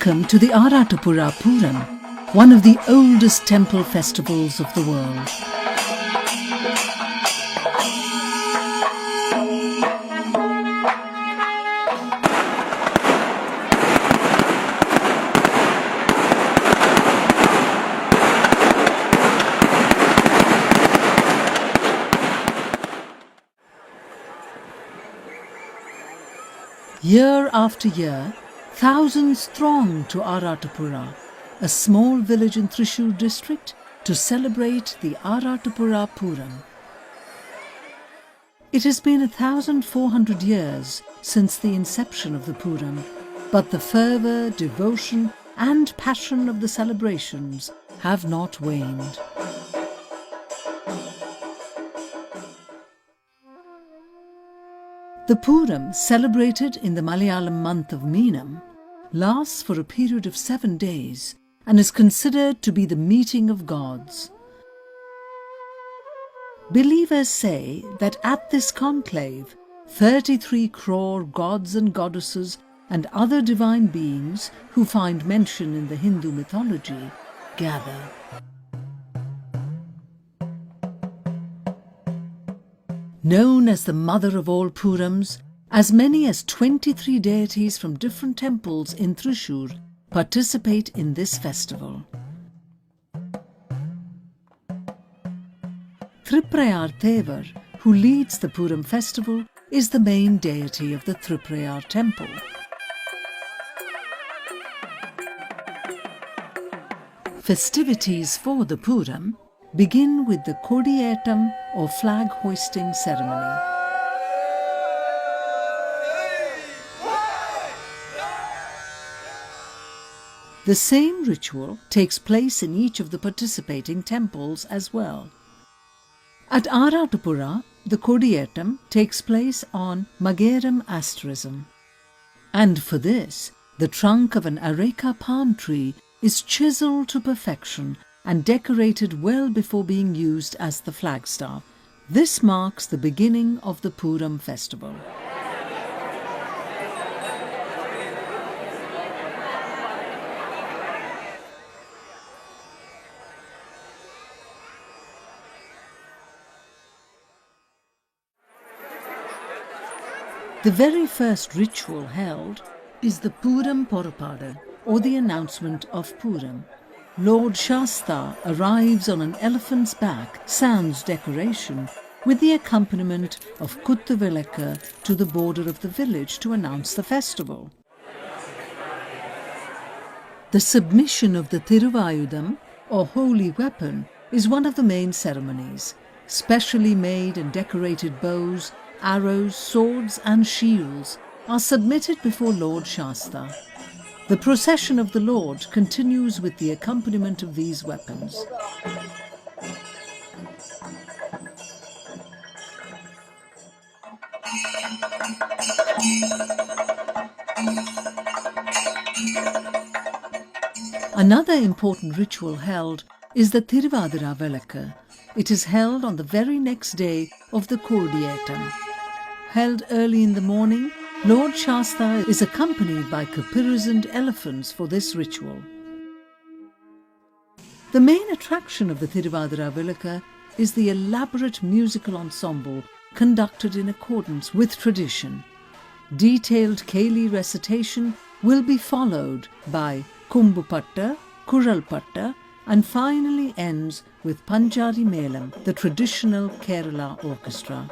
Welcome to the Arattapura Puram, one of the oldest temple festivals of the world. Year after year, thousands throng to Arattapura, a small village in Thrissur district, to celebrate the Arattapura Puram. It has been 1,400 years since the inception of the Puram, but the fervour, devotion and passion of the celebrations have not waned. The Puram, celebrated in the Malayalam month of Meenam, lasts for a period of 7 days and is considered to be the meeting of gods. Believers say that at this conclave, 33 crore gods and goddesses and other divine beings who find mention in the Hindu mythology gather. Known as the mother of all Purams, as many as 23 deities from different temples in Thrissur participate in this festival. Thriprayar Thevar, who leads the Puram festival, is the main deity of the Thriprayar temple. Festivities for the Puram begin with the Kodiyettam or flag hoisting ceremony. The same ritual takes place in each of the participating temples as well. At Arattapura, the Kodiyettam takes place on Mageram asterism, and for this, the trunk of an areca palm tree is chiselled to perfection and decorated well before being used as the flagstaff. This marks the beginning of the Puram festival. The very first ritual held is the Puram Porapada, or the announcement of Puram. Lord Shasta arrives on an elephant's back, sans decoration, with the accompaniment of Kuttuvilakka to the border of the village to announce the festival. The submission of the Thiruvayudam, or holy weapon, is one of the main ceremonies. Specially made and decorated bows, arrows, swords and shields are submitted before Lord Shasta. The procession of the Lord continues with the accompaniment of these weapons. Another important ritual held is the Thiruvadira Velakku. It is held on the very next day of the Kodiyettam. Held early in the morning, Lord Shasta is accompanied by caparisoned elephants for this ritual. The main attraction of the Thiruvadira Velakku is the elaborate musical ensemble conducted in accordance with tradition. Detailed Keli recitation will be followed by Kumbupatta, Kuralpatta, and finally ends with Panjari Melam, the traditional Kerala orchestra.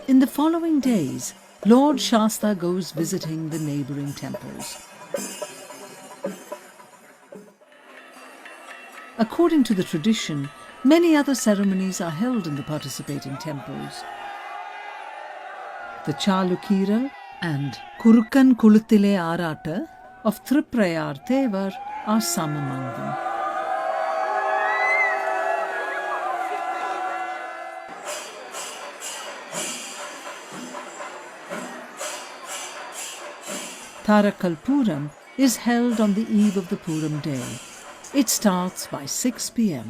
In the following days, Lord Shasta goes visiting the neighbouring temples. According to the tradition, many other ceremonies are held in the participating temples. The Chalukira and Kurukkan Kuluthile Aratta of Thriprayar Thevar are some among them. Tharakalpuram is held on the eve of the Puram day. It starts by 6 p.m.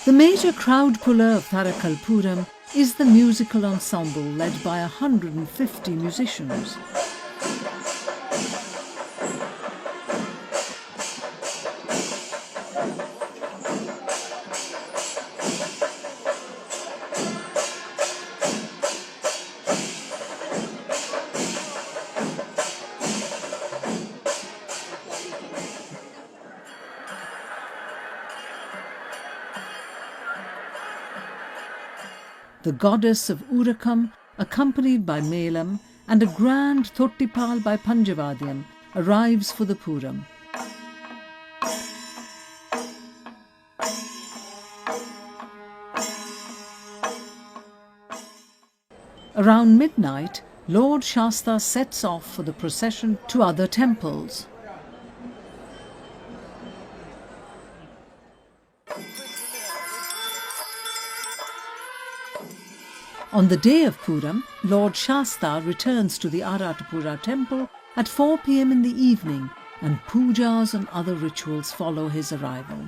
The major crowd puller of Tharakalpuram is the musical ensemble led by 150 musicians. The goddess of Urakam, accompanied by Melam, and a grand Thottipal by Panjavadyam, arrives for the Puram. Around midnight, Lord Shasta sets off for the procession to other temples. On the day of Puram, Lord Shasta returns to the Aratapura temple at 4 p.m. in the evening, and pujas and other rituals follow his arrival.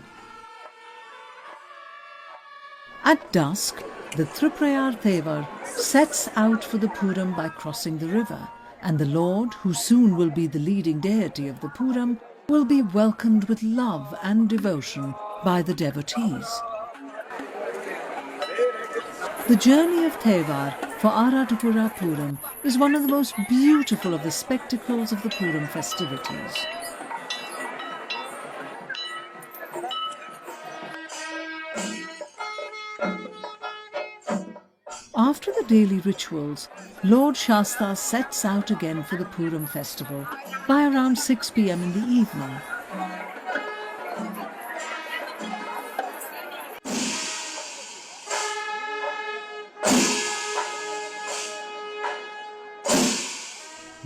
At dusk, the Triprayar Thevar sets out for the Puram by crossing the river, and the Lord, who soon will be the leading deity of the Puram, will be welcomed with love and devotion by the devotees. The journey of Thevar for Aratapura Puram is one of the most beautiful of the spectacles of the Puram festivities. After the daily rituals, Lord Shasta sets out again for the Puram festival by around 6 p.m. in the evening.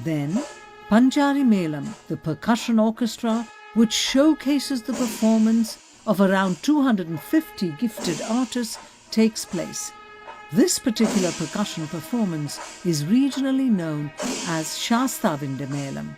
Then, Panjari Melam, the percussion orchestra, which showcases the performance of around 250 gifted artists, takes place. This particular percussion performance is regionally known as Shastavinda Melam.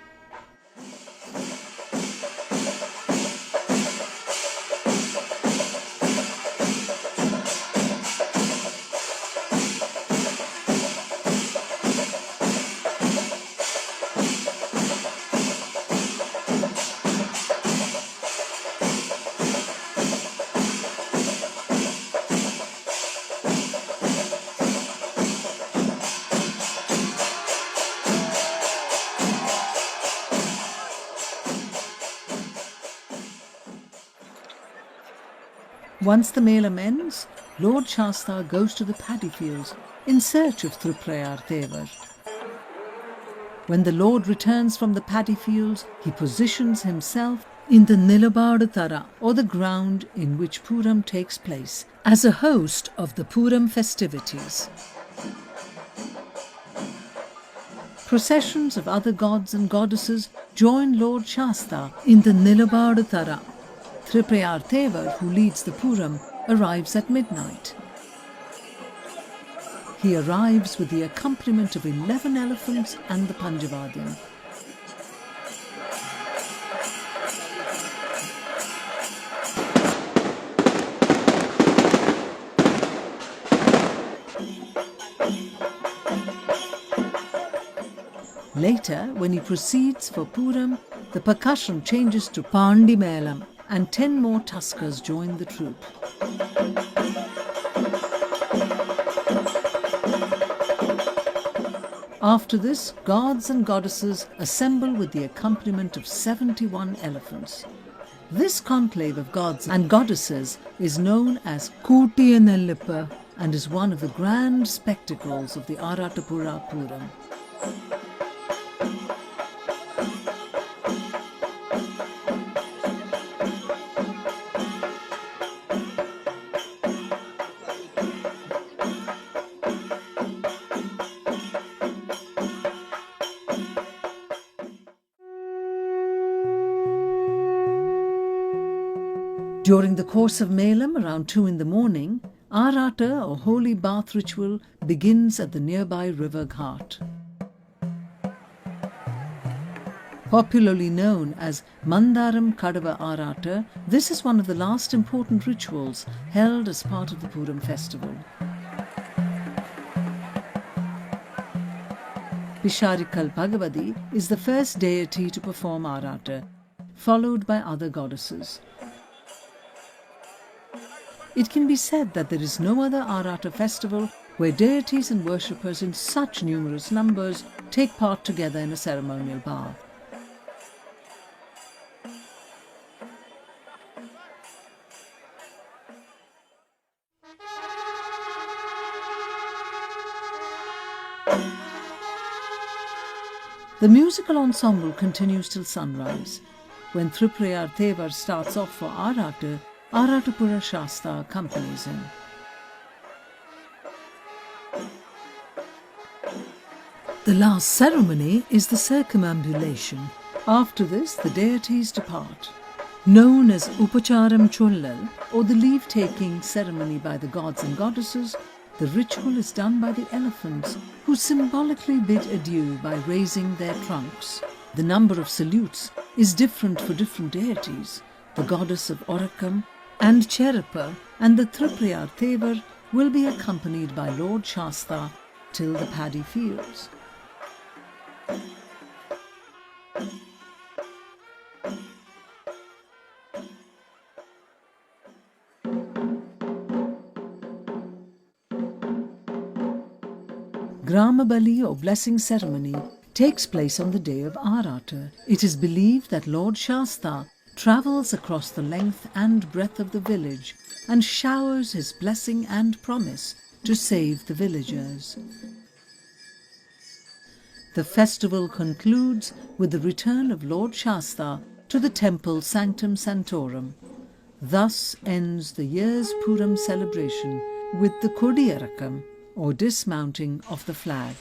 Once the Melam ends, Lord Shasta goes to the paddy fields in search of Triprayar Thevar. When the Lord returns from the paddy fields, he positions himself in the Nilabadu Thara, or the ground in which Puram takes place, as a host of the Puram festivities. Processions of other gods and goddesses join Lord Shasta in the Nilabadu Thara. Triprayar Thevar, who leads the Puram, arrives at midnight. He arrives with the accompaniment of 11 elephants and the Panjavadyam. Later, when he proceeds for Puram, the percussion changes to Pandi Melam, and 10 more tuskers join the troupe. After this, gods and goddesses assemble with the accompaniment of 71 elephants. This conclave of gods and goddesses is known as Koottiyanellappa and is one of the grand spectacles of the Aratapura Puram. During the course of Melam, around 2 in the morning, Arata or holy bath ritual begins at the nearby river Ghat. Popularly known as Mandaram Kadava Arata, this is one of the last important rituals held as part of the Puram festival. Pisharikal Bhagavati is the first deity to perform Arata, followed by other goddesses. It can be said that there is no other Arata festival where deities and worshippers in such numerous numbers take part together in a ceremonial bath. The musical ensemble continues till sunrise. When Triprayar Thevar starts off for Arata, Aratapura Shasta accompanies him. The last ceremony is the circumambulation. After this, the deities depart. Known as Upacharam Chollal, or the leave-taking ceremony by the gods and goddesses, the ritual is done by the elephants, who symbolically bid adieu by raising their trunks. The number of salutes is different for different deities. The goddess of Orakam and Cherapa and the Triprayar Thevar will be accompanied by Lord Shasta till the paddy fields. Gramabali or blessing ceremony takes place on the day of Arata. It is believed that Lord Shasta travels across the length and breadth of the village and showers his blessing and promise to save the villagers. The festival concludes with the return of Lord Shasta to the temple Sanctum Sanctorum. Thus ends the year's Puram celebration with the Kodiyarakam, or dismounting of the flag.